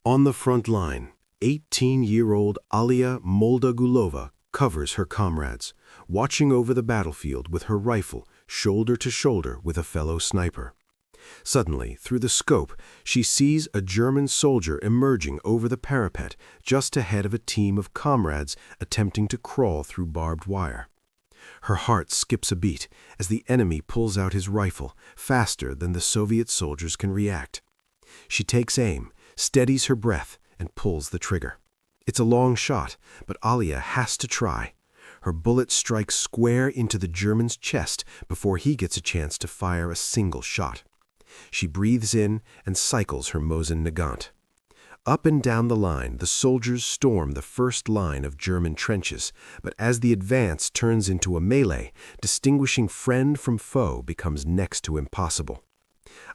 On the front line, 18-year-old Aliya Moldagulova covers her comrades, watching over the battlefield with her rifle shoulder to shoulder with a fellow sniper. Suddenly, through the scope, she sees a German soldier emerging over the parapet just ahead of a team of comrades attempting to crawl through barbed wire. Her heart skips a beat as the enemy pulls out his rifle faster than the Soviet soldiers can react. She takes aim, steadies her breath, and pulls the trigger. It's a long shot, but Aliya has to try. Her bullet strikes square into the German's chest before he gets a chance to fire a single shot. She breathes in and cycles her Mosin Nagant. Up and down the line, the soldiers storm the first line of German trenches, but as the advance turns into a melee, distinguishing friend from foe becomes next to impossible.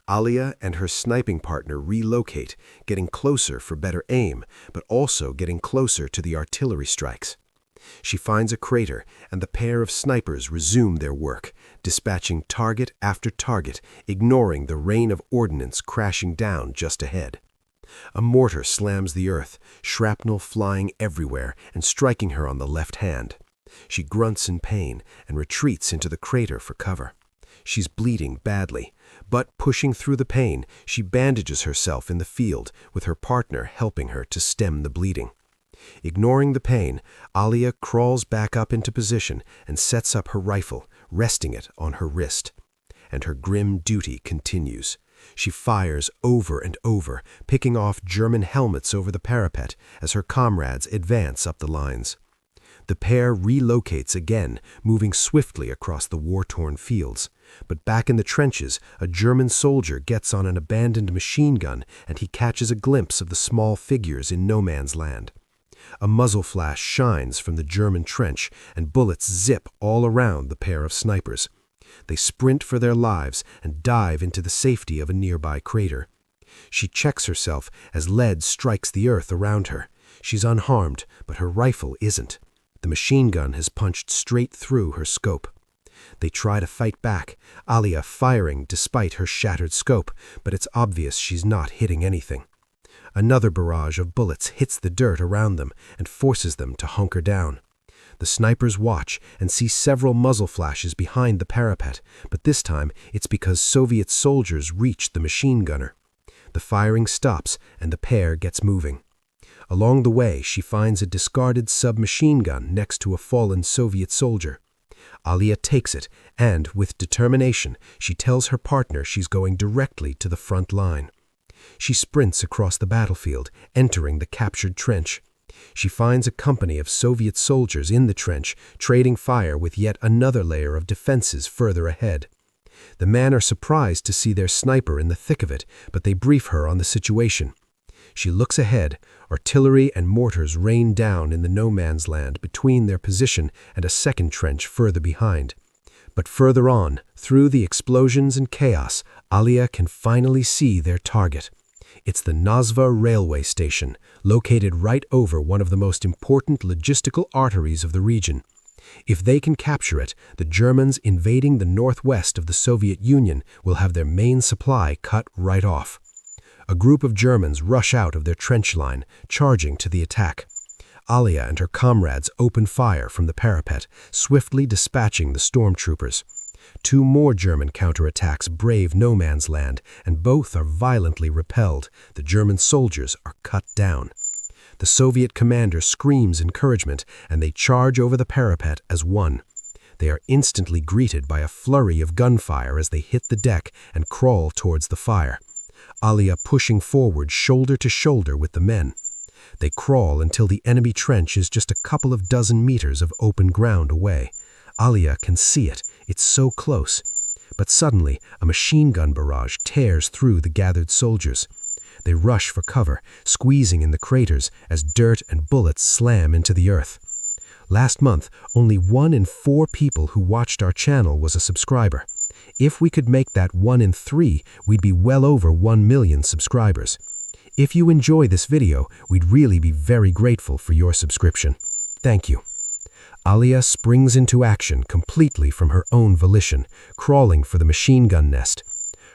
Aliya and her sniping partner relocate, getting closer for better aim, but also getting closer to the artillery strikes. She finds a crater, and the pair of snipers resume their work, dispatching target after target, ignoring the rain of ordnance crashing down just ahead. A mortar slams the earth, shrapnel flying everywhere and striking her on the left hand. She grunts in pain and retreats into the crater for cover. She's bleeding badly, but pushing through the pain, she bandages herself in the field, with her partner helping her to stem the bleeding. Ignoring the pain, Aliya crawls back up into position and sets up her rifle, resting it on her wrist. And her grim duty continues. She fires over and over, picking off German helmets over the parapet as her comrades advance up the lines. The pair relocates again, moving swiftly across the war-torn fields. But back in the trenches, a German soldier gets on an abandoned machine gun and he catches a glimpse of the small figures in no man's land. A muzzle flash shines from the German trench and bullets zip all around the pair of snipers. They sprint for their lives and dive into the safety of a nearby crater. She checks herself as lead strikes the earth around her. She's unharmed, but her rifle isn't. The machine gun has punched straight through her scope. They try to fight back, Aliya firing despite her shattered scope, but it's obvious she's not hitting anything. Another barrage of bullets hits the dirt around them and forces them to hunker down. The snipers watch and see several muzzle flashes behind the parapet, but this time it's because Soviet soldiers reach the machine gunner. The firing stops and the pair gets moving. Along the way, she finds a discarded submachine gun next to a fallen Soviet soldier. Aliya takes it, and, with determination, she tells her partner she's going directly to the front line. She sprints across the battlefield, entering the captured trench. She finds a company of Soviet soldiers in the trench, trading fire with yet another layer of defenses further ahead. The men are surprised to see their sniper in the thick of it, but they brief her on the situation. She looks ahead. Artillery and mortars rain down in the no man's land between their position and a second trench further behind. But further on, through the explosions and chaos, Aliya can finally see their target. It's the Nazva railway station, located right over one of the most important logistical arteries of the region. If they can capture it, the Germans invading the northwest of the Soviet Union will have their main supply cut right off. A group of Germans rush out of their trench line, charging to the attack. Aliya and her comrades open fire from the parapet, swiftly dispatching the stormtroopers. Two more German counterattacks brave no man's land, and both are violently repelled. The German soldiers are cut down. The Soviet commander screams encouragement, and they charge over the parapet as one. They are instantly greeted by a flurry of gunfire as they hit the deck and crawl towards the fire. Aliya pushing forward shoulder to shoulder with the men. They crawl until the enemy trench is just a couple of dozen meters of open ground away. Aliya can see it. It's so close. But suddenly, a machine gun barrage tears through the gathered soldiers. They rush for cover, squeezing in the craters as dirt and bullets slam into the earth. Last month, only 1 in 4 people who watched our channel was a subscriber. If we could make that 1 in 3, we'd be well over 1 million subscribers. If you enjoy this video, we'd really be very grateful for your subscription. Thank you. Aliya springs into action completely from her own volition, crawling for the machine gun nest.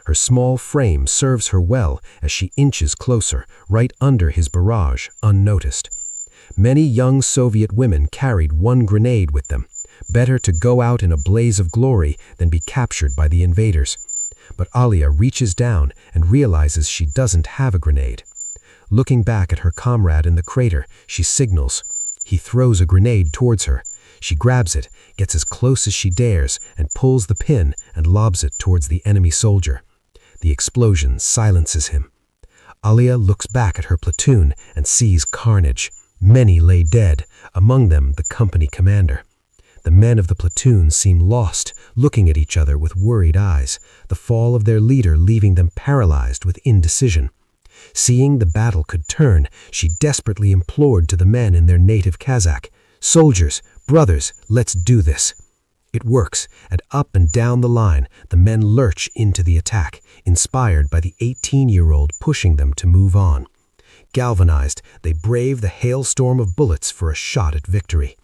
Her small frame serves her well as she inches closer, right under his barrage, unnoticed. Many young Soviet women carried one grenade with them. Better to go out in a blaze of glory than be captured by the invaders. But Aliya reaches down and realizes she doesn't have a grenade. Looking back at her comrade in the crater, she signals. He throws a grenade towards her. She grabs it, gets as close as she dares, and pulls the pin and lobs it towards the enemy soldier. The explosion silences him. Aliya looks back at her platoon and sees carnage. Many lay dead, among them the company commander. The men of the platoon seem lost, looking at each other with worried eyes, the fall of their leader leaving them paralyzed with indecision. Seeing the battle could turn, she desperately implored to the men in their native Kazakh, "Soldiers, brothers, let's do this." It works, and up and down the line, the men lurch into the attack, inspired by the 18-year-old pushing them to move on. Galvanized, they brave the hailstorm of bullets for a shot at victory.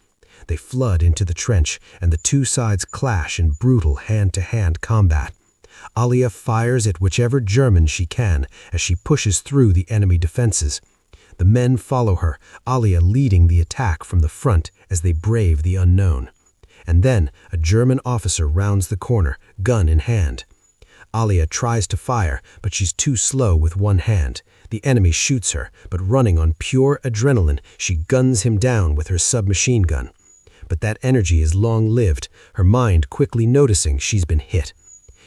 They flood into the trench, and the two sides clash in brutal hand-to-hand combat. Aliya fires at whichever German she can as she pushes through the enemy defenses. The men follow her, Aliya leading the attack from the front as they brave the unknown. And then a German officer rounds the corner, gun in hand. Aliya tries to fire, but she's too slow with one hand. The enemy shoots her, but running on pure adrenaline, she guns him down with her submachine gun. But that energy is long-lived, her mind quickly noticing she's been hit.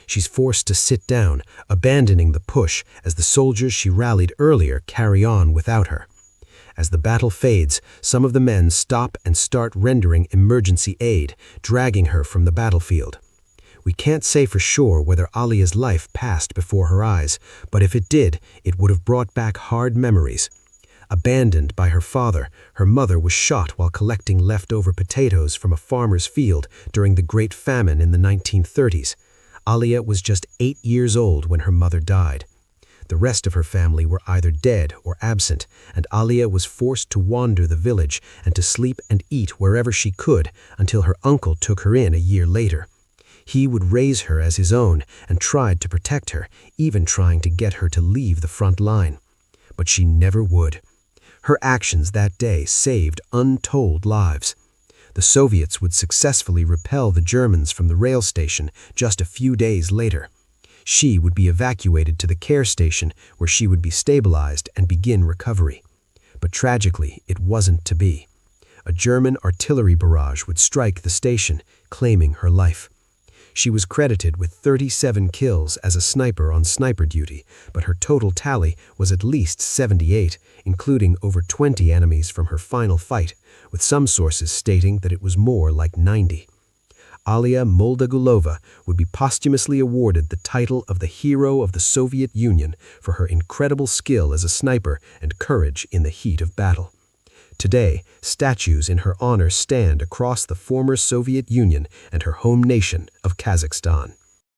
She's forced to sit down, abandoning the push as the soldiers she rallied earlier carry on without her. As the battle fades, some of the men stop and start rendering emergency aid, dragging her from the battlefield. We can't say for sure whether Aliya's life passed before her eyes, but if it did, it would have brought back hard memories. Abandoned by her father, her mother was shot while collecting leftover potatoes from a farmer's field during the Great Famine in the 1930s. Aliya was just 8 years old when her mother died. The rest of her family were either dead or absent, and Aliya was forced to wander the village and to sleep and eat wherever she could until her uncle took her in a year later. He would raise her as his own and tried to protect her, even trying to get her to leave the front line. But she never would. Her actions that day saved untold lives. The Soviets would successfully repel the Germans from the rail station just a few days later. She would be evacuated to the care station where she would be stabilized and begin recovery. But tragically, it wasn't to be. A German artillery barrage would strike the station, claiming her life. She was credited with 37 kills as a sniper on sniper duty, but her total tally was at least 78, including over 20 enemies from her final fight, with some sources stating that it was more like 90. Aliya Moldagulova would be posthumously awarded the title of the Hero of the Soviet Union for her incredible skill as a sniper and courage in the heat of battle. Today, statues in her honor stand across the former Soviet Union and her home nation of Kazakhstan.